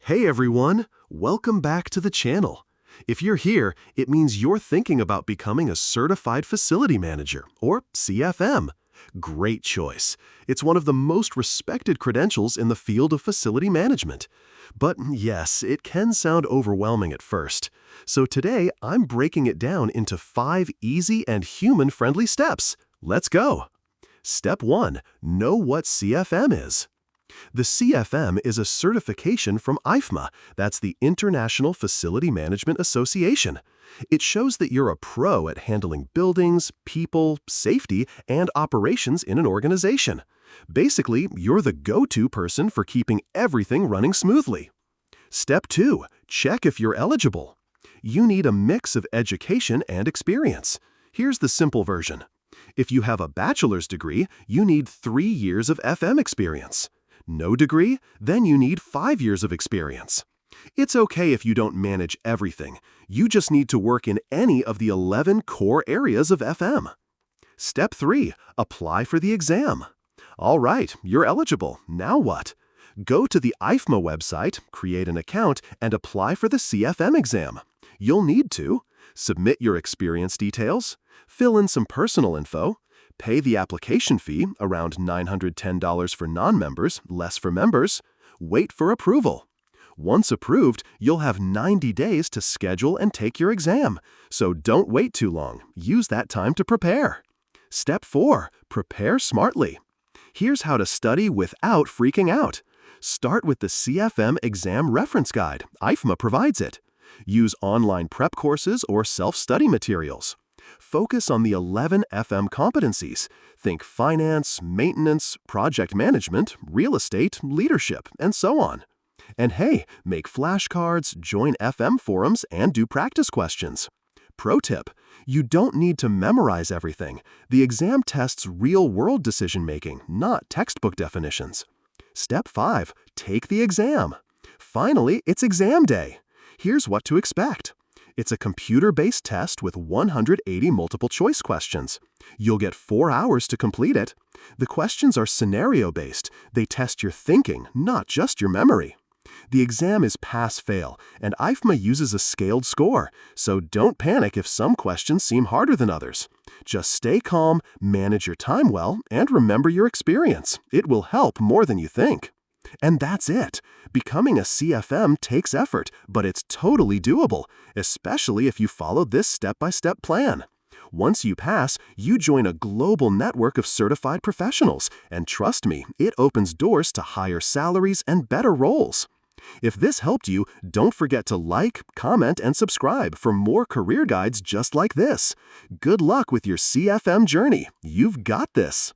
Hey everyone, welcome back to the channel. If you're here, it means you're thinking about becoming a Certified Facility Manager, or CFM. Great choice. It's one of the most respected credentials in the field of facility management. But yes, it can sound overwhelming at first. So today, I'm breaking it down into 5 easy and human-friendly steps. Let's go. Step 1. Know what CFM is. The CFM is a certification from IFMA, that's the International Facility Management Association. It shows that you're a pro at handling buildings, people, safety, and operations in an organization. Basically, you're the go-to person for keeping everything running smoothly. Step 2. Check if you're eligible. You need a mix of education and experience. Here's the simple version. If you have a bachelor's degree, you need 3 years of FM experience. No degree? Then you need 5 years of experience. It's okay if you don't manage everything. You just need to work in any of the 11 core areas of FM. Step 3. Apply for the exam. All right, you're eligible. Now what? Go to the IFMA website, create an account, and apply for the CFM exam. You'll need to submit your experience details, fill in some personal info, pay the application fee, around $910 for non-members, less for members. Wait for approval. Once approved, you'll have 90 days to schedule and take your exam. So don't wait too long. Use that time to prepare. Step 4. Prepare smartly. Here's how to study without freaking out. Start with the CFM Exam Reference Guide. IFMA provides it. Use online prep courses or self-study materials. Focus on the 11 FM competencies. Think finance, maintenance, project management, real estate, leadership, and so on. And hey, make flashcards, join FM forums, and do practice questions. Pro tip: you don't need to memorize everything. The exam tests real-world decision-making, not textbook definitions. Step 5. Take the exam. Finally, it's exam day. Here's what to expect. It's a computer-based test with 180 multiple-choice questions. You'll get 4 hours to complete it. The questions are scenario-based. They test your thinking, not just your memory. The exam is pass-fail, and IFMA uses a scaled score, so don't panic if some questions seem harder than others. Just stay calm, manage your time well, and remember your experience. It will help more than you think. And that's it. Becoming a CFM takes effort, but it's totally doable, especially if you follow this step-by-step plan. Once you pass, you join a global network of certified professionals, and trust me, it opens doors to higher salaries and better roles. If this helped you, don't forget to like, comment, and subscribe for more career guides just like this. Good luck with your CFM journey. You've got this.